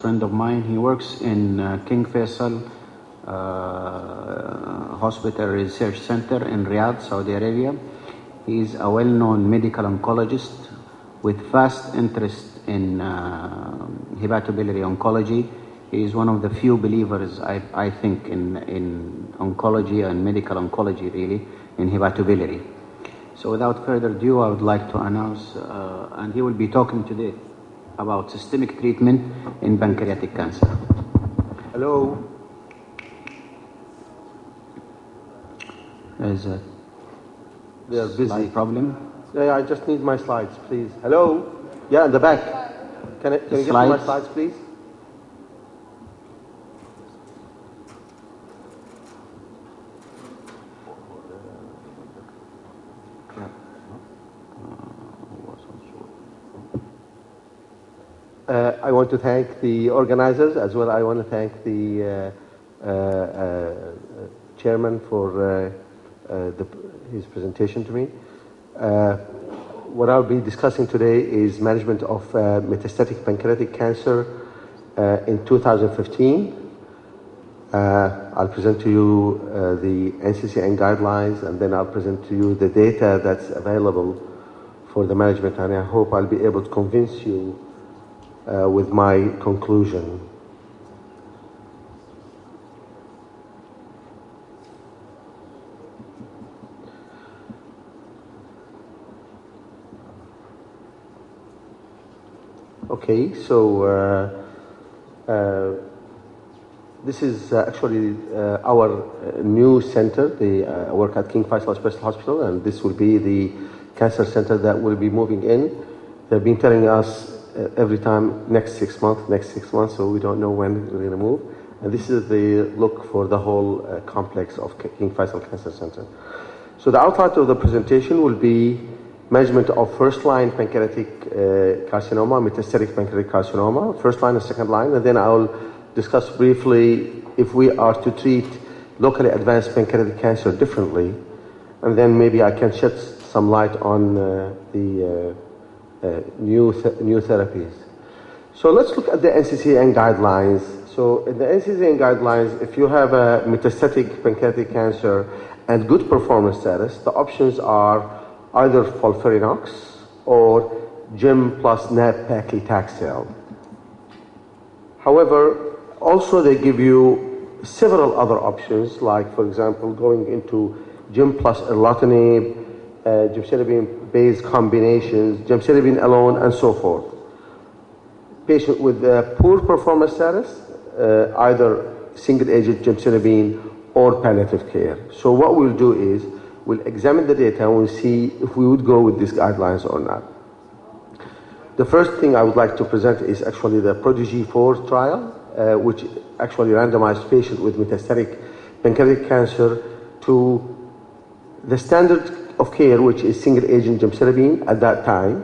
friend of mine. He works in King Faisal Hospital Research Center in Riyadh, Saudi Arabia. He is a well-known medical oncologist with vast interest in hepatobiliary oncology. He is one of the few believers, I think, in oncology and medical oncology, really, in hepatobiliary. So without further ado, I would like to announce, and he will be talking today about systemic treatment in pancreatic cancer. Hello. There's a They are busy. slight problem. Yeah, I just need my slides, please. Hello? Yeah, in the back. Can you get me my slides, please? I want to thank the organizers as well. I want to thank the chairman for his presentation to me. What I'll be discussing today is management of metastatic pancreatic cancer in 2015. I'll present to you the NCCN guidelines, and then I'll present to you the data that's available for the management, and I hope I'll be able to convince you with my conclusion. Okay, so this is actually our new center. I work at King Faisal Special Hospital, and this will be the cancer center that will be moving in. They've been telling us every time next 6 months, so we don't know when we're going to move. And this is the look for the whole complex of King Faisal Cancer Center. So the outline of the presentation will be management of first-line pancreatic carcinoma, metastatic pancreatic carcinoma, first line and second line, and then I'll discuss briefly if we are to treat locally advanced pancreatic cancer differently, and then maybe I can shed some light on the new therapies. So let's look at the NCCN guidelines. So in the NCCN guidelines, if you have a metastatic pancreatic cancer and good performance status, the options are either FOLFIRINOX or GEM plus nab-paclitaxel. However, also they give you several other options, like for example going into GEM plus erlotinib, gemcitabine-based combinations, gemcitabine alone, and so forth. Patient with poor performance status, either single-agent gemcitabine or palliative care. So what we'll do is we'll examine the data and we'll see if we would go with these guidelines or not. The first thing I would like to present is actually the Prodigy 4 trial, which actually randomized patients with metastatic pancreatic cancer to the standard of care, which is single-agent gemcitabine at that time,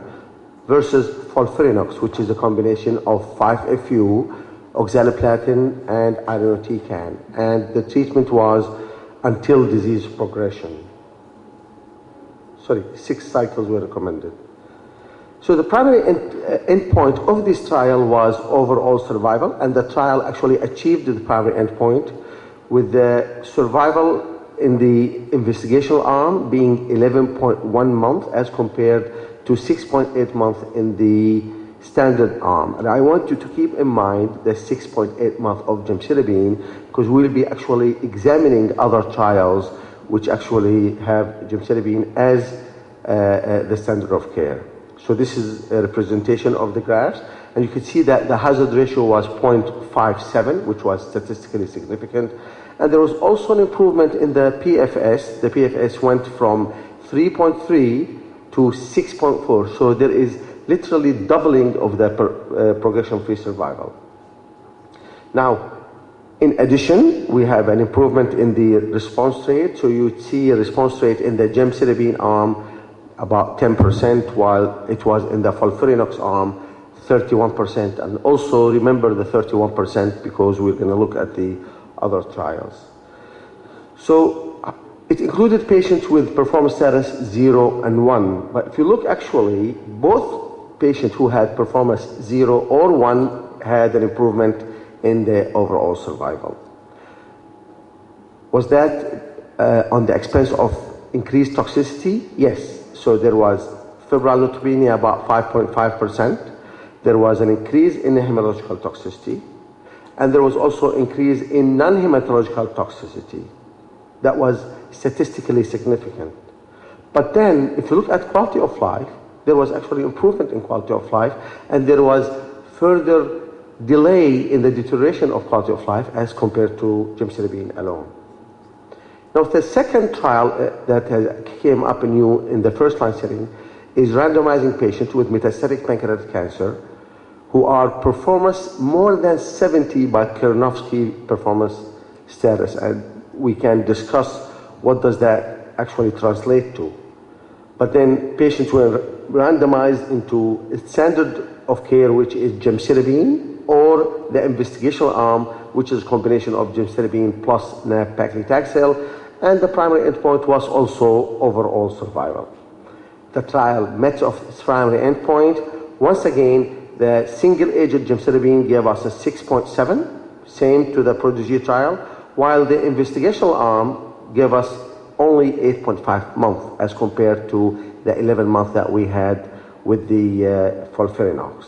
versus FOLFIRINOX, which is a combination of 5-FU, oxaliplatin, and irinotecan. And the treatment was until disease progression. 6 cycles were recommended. So the primary endpoint of this trial was overall survival, and the trial actually achieved the primary endpoint with the survival in the investigational arm being 11.1 months as compared to 6.8 months in the standard arm. And I want you to keep in mind the 6.8 months of gemcitabine, because we'll be actually examining other trials which actually have gemcitabine as the standard of care. So this is a representation of the graphs, and you can see that the hazard ratio was 0.57, which was statistically significant. And there was also an improvement in the PFS. The PFS went from 3.3 to 6.4. So there is literally doubling of the progression-free survival. Now, in addition, we have an improvement in the response rate. So you see a response rate in the gemcitabine arm about 10%, while it was in the FOLFIRINOX arm 31%. And also remember the 31% because we're going to look at the other trials. So it included patients with performance status 0 and 1. But if you look actually, both patients who had performance 0 or 1 had an improvement in the overall survival. Was that on the expense of increased toxicity? Yes. So there was febrile neutropenia about 5.5%. There was an increase in the hematological toxicity. And there was also increase in non-hematological toxicity. That was statistically significant. But then, if you look at quality of life, there was actually improvement in quality of life, and there was further delay in the deterioration of quality of life as compared to gemcitabine alone. Now, the second trial that came up new in the first-line setting is randomizing patients with metastatic pancreatic cancer who are performance more than 70 by Karnofsky performance status, and we can discuss what does that actually translate to. But then patients were randomized into a standard of care, which is gemcitabine, or the investigational arm, which is a combination of gemcitabine plus nab-paclitaxel, and the primary endpoint was also overall survival. The trial met of its primary endpoint. Once again, the single-agent gemcitabine gave us a 6.7, same to the Prodigy trial, while the investigational arm gave us only 8.5 months as compared to the 11 months that we had with the FOLFIRINOX.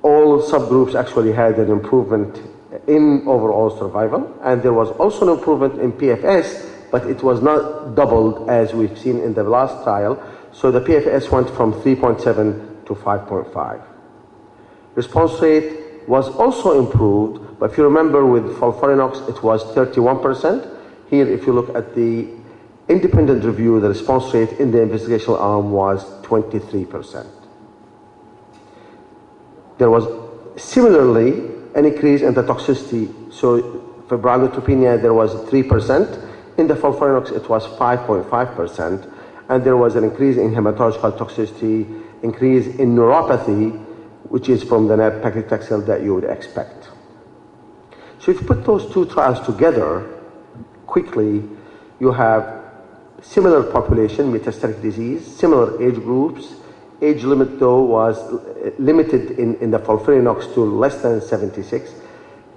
All subgroups actually had an improvement in overall survival, and there was also an improvement in PFS, but it was not doubled as we've seen in the last trial. So the PFS went from 3.7 to 5.5. Response rate was also improved, but if you remember with FOLFIRINOX, it was 31%. Here, if you look at the independent review, the response rate in the investigational arm was 23%. There was similarly an increase in the toxicity. So febrile neutropenia, there was 3%. In the FOLFIRINOX, it was 5.5%. And there was an increase in hematological toxicity, increase in neuropathy, which is from the nab-paclitaxel that you would expect. So if you put those two trials together, quickly, you have similar population, metastatic disease, similar age groups. Age limit, though, was limited in the FOLFIRINOX to less than 76.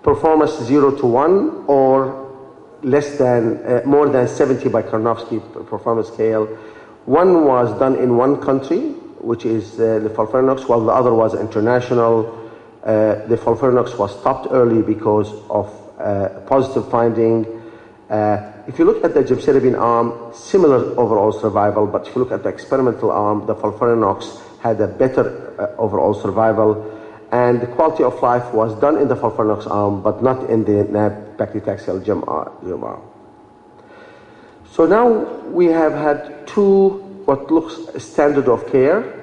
Performance 0 to 1 or less than, more than 70 by Karnofsky performance scale. One was done in one country, which is the FOLFIRINOX, while the other was international. The FOLFIRINOX was stopped early because of positive finding. If you look at the gemcitabine arm, similar overall survival, but if you look at the experimental arm, the FOLFIRINOX had a better overall survival, and the quality of life was done in the FOLFIRINOX arm, but not in the nab-paclitaxel gem arm. So now we have had two what looks standard of care.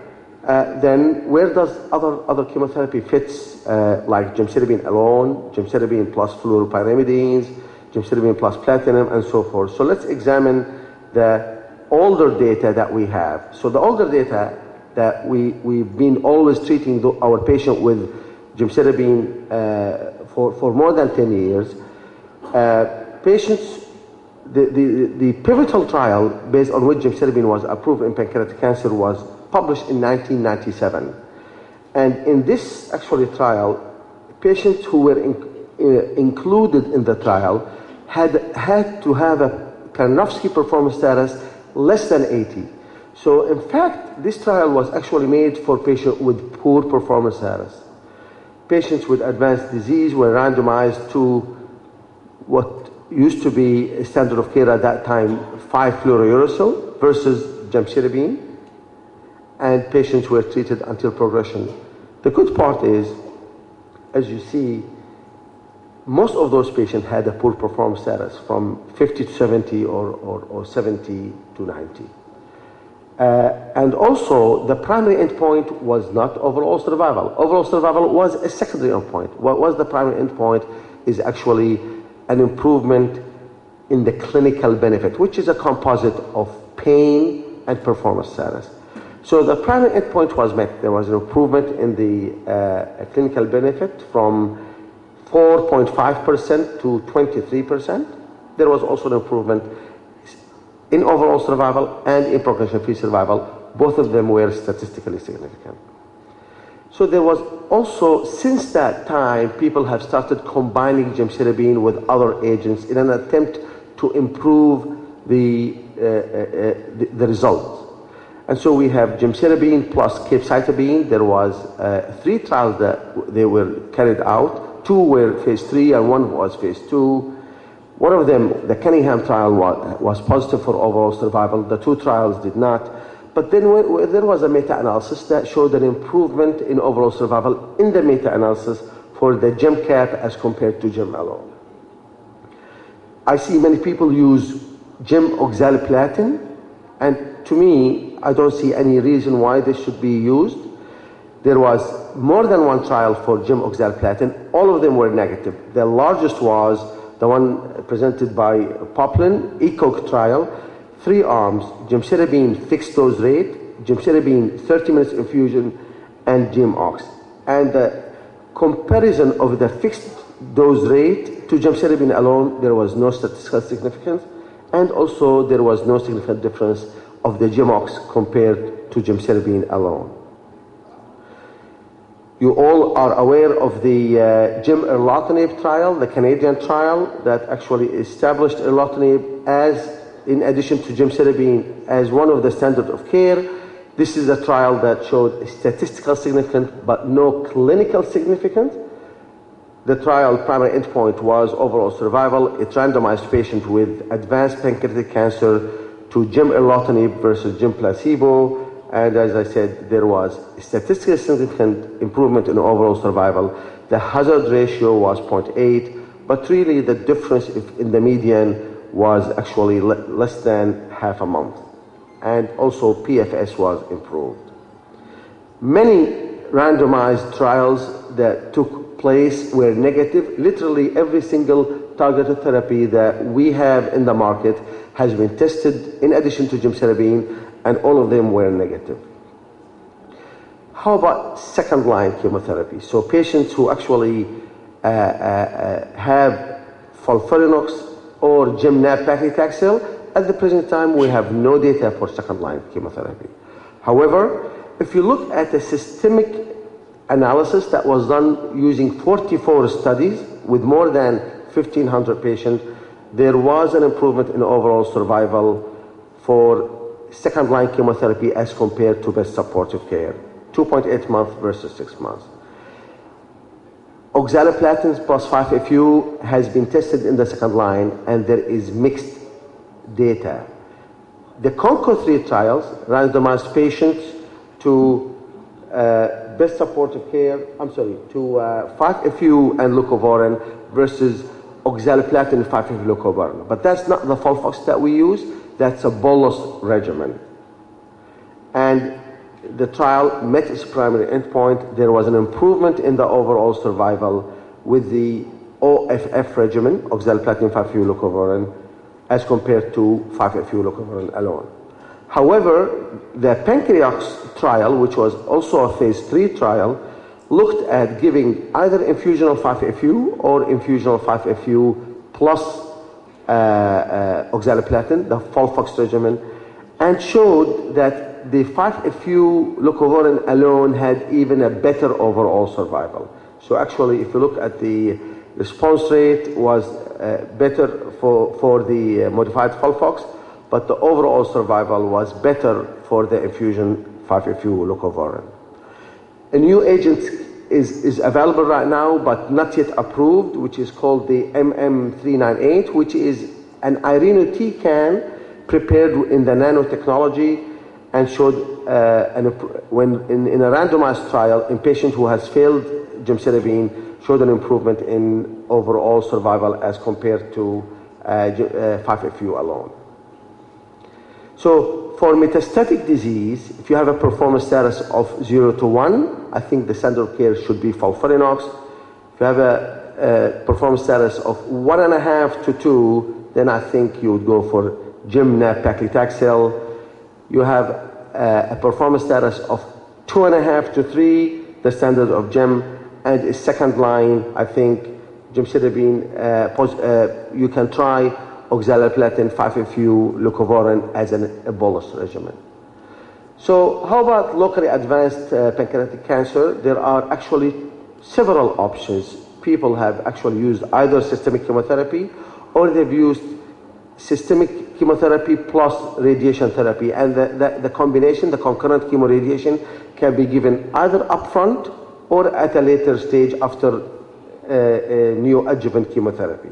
Then where does other chemotherapy fits, like gemcitabine alone, gemcitabine plus fluoropyrimidines, gemcitabine plus platinum, and so forth. So let's examine the older data that we have. So the older data that we've been always treating our patient with gemcitabine for more than 10 years. Patients, the pivotal trial based on which gemcitabine was approved in pancreatic cancer was published in 1997. And in this actually trial, patients who were included in the trial had to have a Karnofsky performance status less than 80. So in fact, this trial was actually made for patients with poor performance status. Patients with advanced disease were randomized to what used to be a standard of care at that time, 5-fluorouracil versus gemcitabine, and patients were treated until progression. The good part is, as you see, most of those patients had a poor performance status from 50 to 70 or 70 to 90. And also, the primary endpoint was not overall survival. Overall survival was a secondary endpoint. What was the primary endpoint is actually an improvement in the clinical benefit, which is a composite of pain and performance status. So the primary endpoint was met. There was an improvement in the clinical benefit from 4.5% to 23%. There was also an improvement in overall survival and in progression-free survival. Both of them were statistically significant. So there was also, since that time, people have started combining gemcitabine with other agents in an attempt to improve the results. And so we have gemcitabine plus capecitabine. There was 3 trials that they were carried out. 2 were phase 3 and 1 was phase 2. One of them, the Cunningham trial, was positive for overall survival. The 2 trials did not. But then there was a meta-analysis that showed an improvement in overall survival in the meta-analysis for the GemCap as compared to Gem alone. I see many people use Gem oxaliplatin, and to me, I don't see any reason why this should be used. There was more than 1 trial for Gem oxaliplatin. All of them were negative. The largest was the one presented by Poplin, Igiloc trial. 3 arms, gemcitabine fixed dose rate, gemcitabine 30 minutes infusion, and GemOx. And the comparison of the fixed dose rate to gemcitabine alone, there was no statistical significance, and also there was no significant difference of the GemOx compared to gemcitabine alone. You all are aware of the gem-erlotinib trial, the Canadian trial that actually established erlotinib as, in addition to gemcitabine, as one of the standard of care. This is a trial that showed statistical significance but no clinical significance. The trial primary endpoint was overall survival. It randomized patients with advanced pancreatic cancer to gem-erlotinib versus gem placebo. And as I said, there was statistically significant improvement in overall survival. The hazard ratio was 0.8, but really the difference in the median was actually less than half a month. And also PFS was improved. Many randomized trials that took place were negative. Literally every single targeted therapy that we have in the market has been tested in addition to gemcitabine, and all of them were negative. How about second-line chemotherapy? So patients who actually have FOLFIRINOX or Gem/nab-paclitaxel, at the present time we have no data for second-line chemotherapy. However, if you look at the systemic analysis that was done using 44 studies with more than 1,500 patients, there was an improvement in overall survival for second-line chemotherapy as compared to best supportive care, 2.8 months versus 6 months. Oxaliplatin plus 5-FU has been tested in the second line, and there is mixed data. The CONCO3 trials randomized patients to best supportive care, to 5-FU and leucovorin versus oxaliplatin 5-FU leucovorin. But that's not the FOLFOX that we use, that's a bolus regimen. And the trial met its primary endpoint. There was an improvement in the overall survival with the OFF regimen, oxaliplatin 5-FU leucovorin, as compared to 5-FU leucovorin alone. However, the Pancreas trial, which was also a phase 3 trial, looked at giving either infusion of 5-FU or infusion of 5-FU plus oxaliplatin, the FOLFOX regimen, and showed that the 5-FU leucovorin alone had even a better overall survival. So actually, if you look at the response rate, was better for the modified FOLFOX, but the overall survival was better for the infusion 5-FU leucovorin. A new agent is available right now, but not yet approved, which is called the MM398, which is an irinotecan prepared in the nanotechnology, and showed in a randomized trial in patient who has failed gemcitabine, showed an improvement in overall survival as compared to 5-FU alone. So for metastatic disease, if you have a performance status of 0 to 1, I think the standard of care should be FOLFIRINOX. If you have a performance status of 1.5 to 2, then I think you would go for Gem/nab-paclitaxel. You have a performance status of 2.5 to 3, the standard of Gem, and a second line, I think gemcitabine, you can try oxaliplatin 5-FU leucovorin as a bolus regimen. So how about locally advanced pancreatic cancer? There are actually several options. People have actually used either systemic chemotherapy or they've used systemic chemotherapy plus radiation therapy, and the combination, the concurrent chemoradiation, can be given either upfront or at a later stage after neoadjuvant chemotherapy.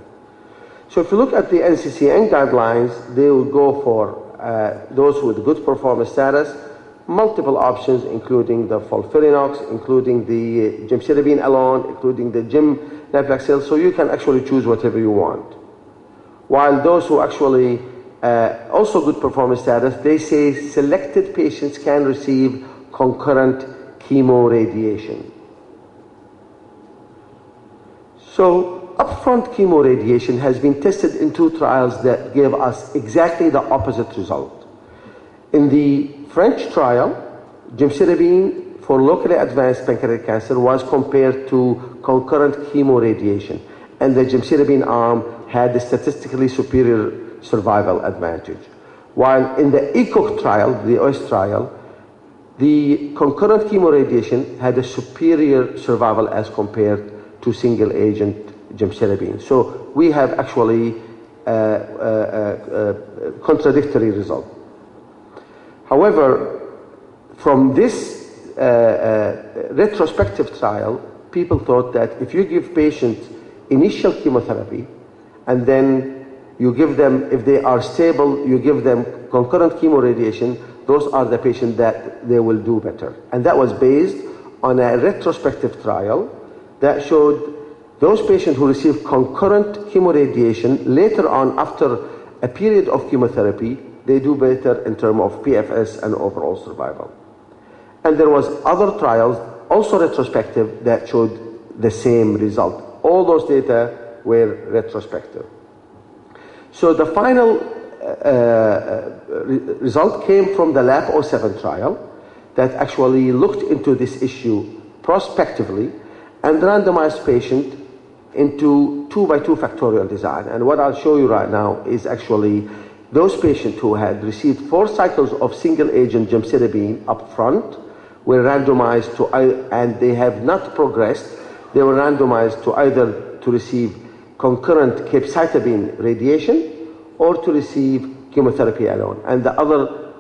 So if you look at the NCCN guidelines, they will go for those with good performance status, multiple options, including the FOLFIRINOX, including the gemcitabine alone, including the gem-nab-paclitaxel, so you can actually choose whatever you want. While those who actually also good performance status, they say selected patients can receive concurrent chemoradiation. So upfront chemoradiation has been tested in 2 trials that gave us exactly the opposite result. In the French trial, gemcitabine for locally advanced pancreatic cancer was compared to concurrent chemoradiation, and the gemcitabine arm had a statistically superior survival advantage. While in the Igiloc trial, the OS trial, the concurrent chemoradiation had a superior survival as compared to single agent gemcitabine. So we have actually contradictory result. However, from this retrospective trial, people thought that if you give patients initial chemotherapy and then you give them, if they are stable, you give them concurrent chemoradiation, those are the patients that they will do better. And that was based on a retrospective trial that showed those patients who received concurrent chemoradiation later on after a period of chemotherapy, they do better in terms of PFS and overall survival. And there was other trials, also retrospective, that showed the same result. All those data were retrospective. So the final result came from the LAP-07 trial that actually looked into this issue prospectively and randomized patients into 2x2 factorial design. And what I'll show you right now is actually those patients who had received 4 cycles of single-agent gemcitabine up front were randomized to, and they have not progressed, they were randomized to either to receive concurrent capecitabine radiation or to receive chemotherapy alone. And the other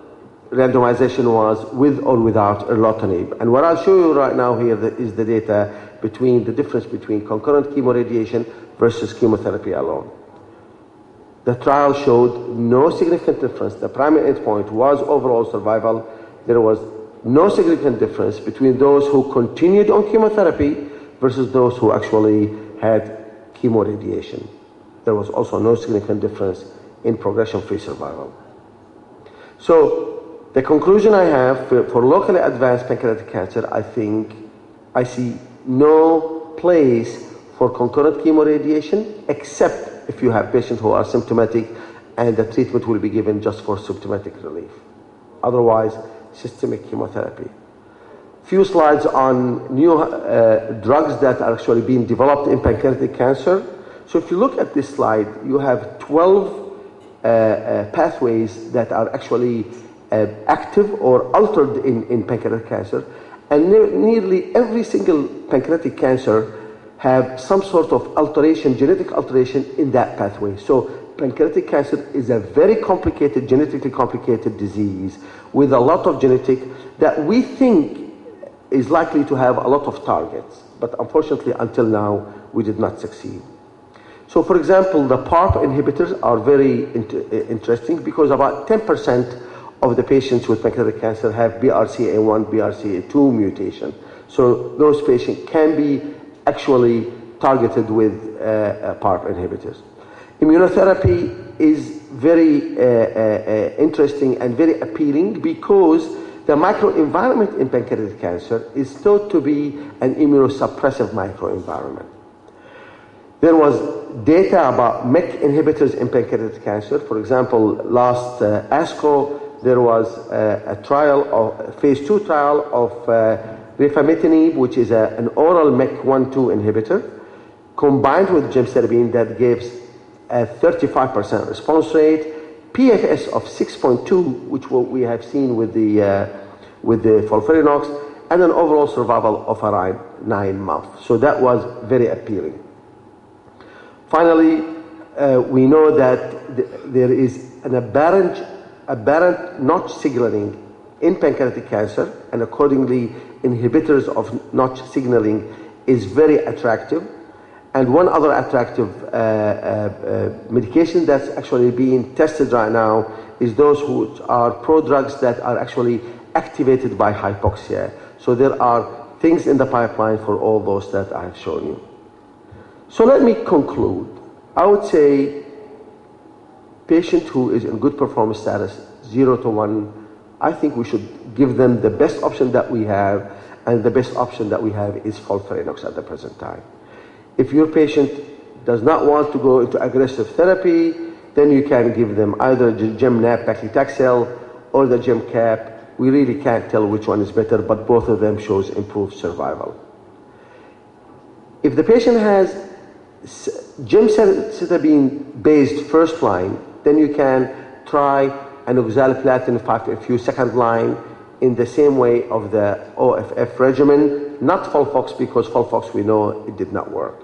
randomization was with or without erlotinib. And what I'll show you right now here is the data between the difference between concurrent chemoradiation versus chemotherapy alone. The trial showed no significant difference. The primary endpoint was overall survival. There was no significant difference between those who continued on chemotherapy versus those who actually had chemoradiation. There was also no significant difference in progression-free survival. So the conclusion I have for locally advanced pancreatic cancer, I see no place for concurrent chemoradiation except if you have patients who are symptomatic and the treatment will be given just for symptomatic relief. Otherwise, systemic chemotherapy. Few slides on new drugs that are actually being developed in pancreatic cancer. So if you look at this slide, you have 12 pathways that are actually active or altered in pancreatic cancer, and nearly every single pancreatic cancer have some sort of alteration, genetic alteration in that pathway. So pancreatic cancer is a very complicated, genetically complicated disease with a lot of genetic that we think is likely to have a lot of targets, but unfortunately until now we did not succeed. So for example, the PARP inhibitors are very interesting because about 10% of the patients with pancreatic cancer have BRCA1, BRCA2 mutation. So those patients can be actually targeted with PARP inhibitors. Immunotherapy is very interesting and very appealing because the microenvironment in pancreatic cancer is thought to be an immunosuppressive microenvironment. There was data about MEK inhibitors in pancreatic cancer. For example, last ASCO, there was a trial, a phase 2 trial of rifampicin, which is an oral MEK1/2 inhibitor, combined with gemcitabine that gives a 35% response rate, PFS of 6.2, which we have seen with the with the FOLFIRINOX, and an overall survival of around 9 months. So that was very appealing. Finally, we know that there is an aberrant notch signaling in pancreatic cancer, and accordingly, inhibitors of notch signaling is very attractive. And one other attractive medication that's actually being tested right now is those who are prodrugs that are actually activated by hypoxia. So there are things in the pipeline for all those that I have shown you. So let me conclude. I would say patient who is in good performance status, 0 to 1, I think we should give them the best option that we have, and the best option that we have is FOLFIRINOX at the present time. If your patient does not want to go into aggressive therapy, then you can give them either the Gem-Nab paclitaxel or the Gem-Cap. We really can't tell which one is better, but both of them shows improved survival. If the patient has gemcitabine based first line, then you can try an oxaliplatin 5-FU second line in the same way of the OFF regimen, not FOLFOX, because FOLFOX we know it did not work.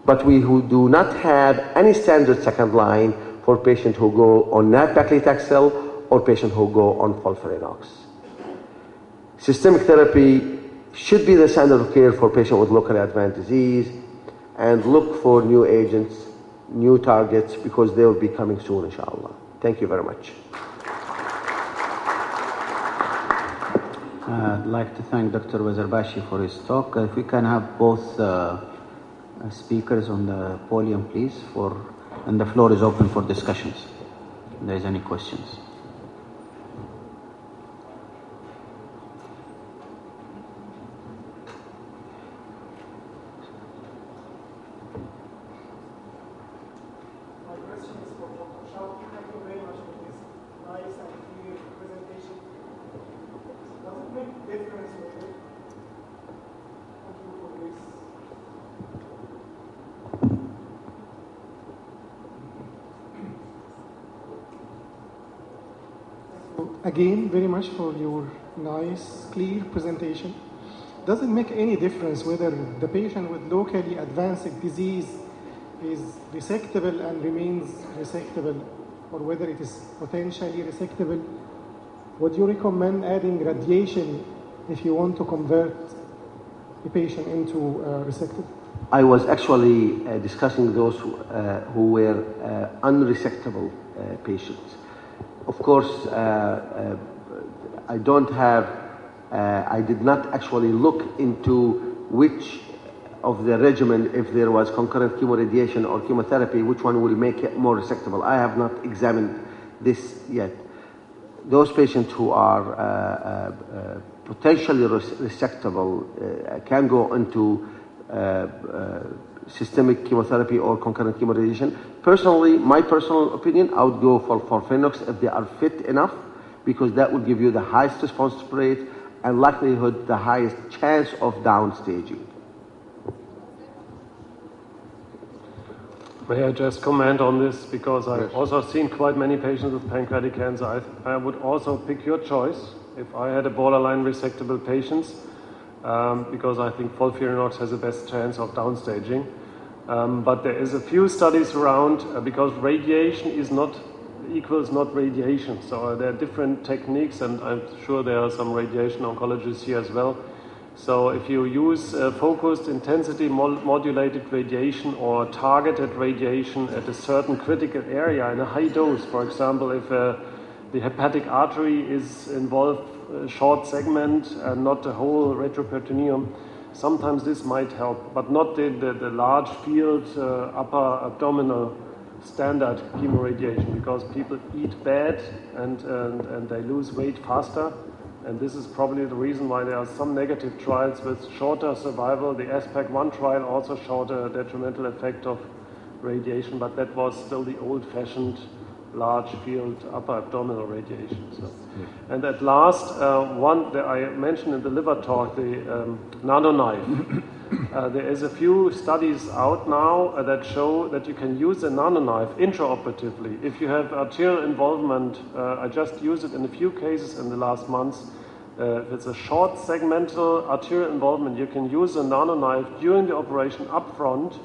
But we who do not have any standard second line for patients who go on nab-paclitaxel or patients who go on FOLFIRINOX. Systemic therapy should be the standard of care for patients with locally advanced disease, and look for new agents, new targets, because they will be coming soon, inshallah. Thank you very much. I'd like to thank Dr. Wazarbashi for his talk. If we can have both speakers on the podium, please, and the floor is open for discussions. If there's any questions. Again, very much for your nice, clear presentation. Does it make any difference whether the patient with locally advanced disease is resectable and remains resectable, or whether it is potentially resectable? Would you recommend adding radiation if you want to convert the patient into resectable? I was actually discussing those who were unresectable patients. Of course, I did not actually look into which of the regimen, if there was concurrent chemoradiation or chemotherapy, which one will make it more resectable. I have not examined this yet. Those patients who are potentially resectable can go into systemic chemotherapy or concurrent chemoradiation. Personally, my personal opinion, I would go for FOLFIRINOX if they are fit enough, because that would give you the highest response rate and likelihood, the highest chance of downstaging. May I just comment on this, because I've also seen quite many patients with pancreatic cancer. I would also pick your choice if I had a borderline resectable patients, because I think FOLFIRINOX has the best chance of downstaging. But there is a few studies around, because radiation is not equals not radiation. So there are different techniques, and I'm sure there are some radiation oncologists here as well. So if you use focused intensity modulated radiation or targeted radiation at a certain critical area in a high dose, for example, if the hepatic artery is involved, a short segment and not the whole retroperitoneum, sometimes this might help, but not the large field upper abdominal standard chemoradiation, because people eat bad and they lose weight faster. And this is probably the reason why there are some negative trials with shorter survival. The ASPEC-1 trial also showed a detrimental effect of radiation, but that was still the old-fashioned large field upper abdominal radiation. So. And at last, one that I mentioned in the liver talk, the nanoknife. There is a few studies out now that show that you can use a nanoknife intraoperatively. If you have arterial involvement, I just used it in a few cases in the last months, if it's a short segmental arterial involvement, you can use a nanoknife during the operation up front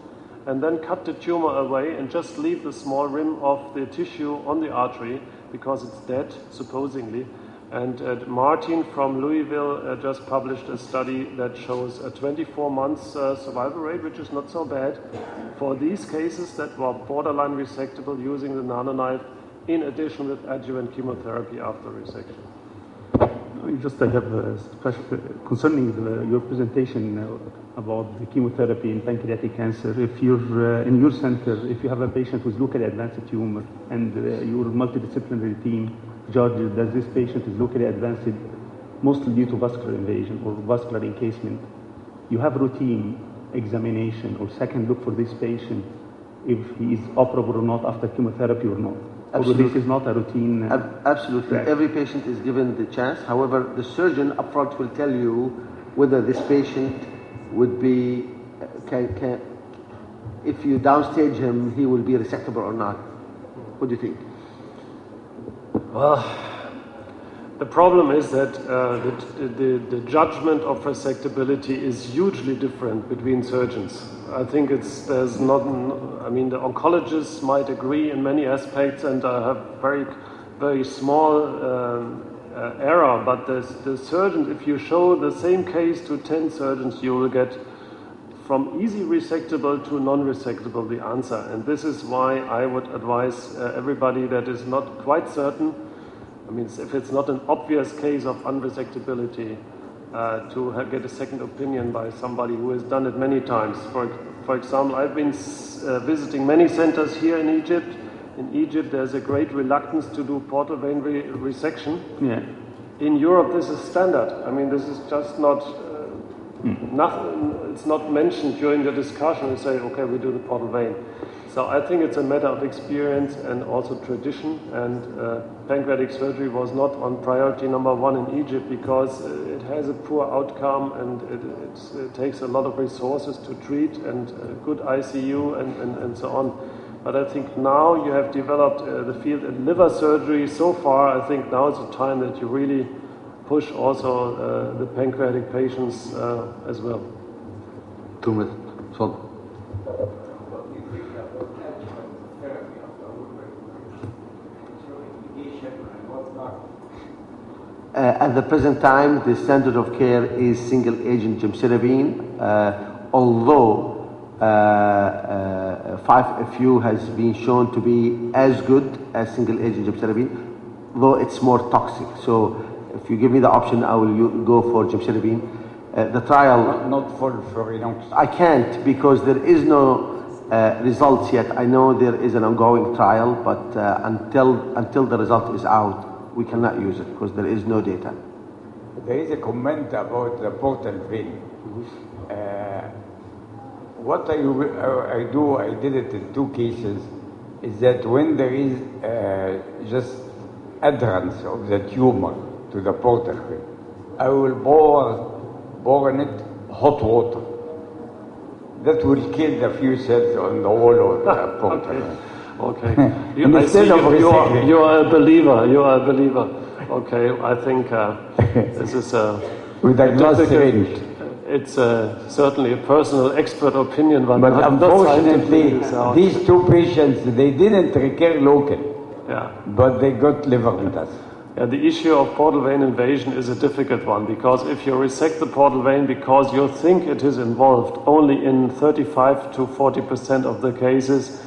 and then cut the tumor away and just leave the small rim of the tissue on the artery because it's dead, supposedly. And Martin from Louisville just published a study that shows a 24 months survival rate, which is not so bad for these cases that were borderline resectable using the nanoknife in addition with adjuvant chemotherapy after resection. I have a concerning your presentation about the chemotherapy in pancreatic cancer. If you're in your center, if you have a patient with locally advanced tumor and your multidisciplinary team judges that this patient is locally advanced mostly due to vascular invasion or vascular encasement, you have routine examination or second look for this patient if he is operable or not after chemotherapy or not. Absolutely. This is not a routine. Absolutely. Right. Every patient is given the chance. However, the surgeon upfront will tell you whether this patient would be, if you downstage him, he will be resectable or not. What do you think? Well, the problem is that the judgment of resectability is hugely different between surgeons. I think the oncologists might agree in many aspects and have very, very small error, but the surgeons, if you show the same case to 10 surgeons, you will get from easy resectable to non-resectable the answer. And this is why I would advise everybody that is not quite certain, if it's not an obvious case of unresectability, to get a second opinion by somebody who has done it many times. For example, I've been visiting many centers here in Egypt. In Egypt, there's a great reluctance to do portal vein resection. Yeah. In Europe, this is standard. This is just not nothing. It's not mentioned during the discussion. We say, okay, we do the portal vein. So I think it's a matter of experience and also tradition. And pancreatic surgery was not on priority number one in Egypt because it has a poor outcome and it takes a lot of resources to treat and good ICU and so on. But I think now you have developed the field in liver surgery so far. I think now is the time that you really push also the pancreatic patients as well. 2 minutes. So. At the present time, the standard of care is single-agent gemcitabine, although 5-FU has been shown to be as good as single-agent gemcitabine, though it's more toxic. So if you give me the option, I will go for gemcitabine. The trial... Not for Renox. I can't because there is no results yet. I know there is an ongoing trial, but until the result is out, we cannot use it because there is no data. There is a comment about the portal vein. What I did it in 2 cases, is that when there is just adherence of the tumor to the portal vein, I will pour in it hot water. That will kill the few cells on the wall of the portal vein. Okay. You are a believer. You are a believer. Okay. I think this is with a glass syringe. It's certainly a personal expert opinion, but unfortunately, these 2 patients, they didn't recur locally. Yeah. But they got liver metastasis. Yeah, the issue of portal vein invasion is a difficult one because if you resect the portal vein because you think it is involved, only in 35 to 40% of the cases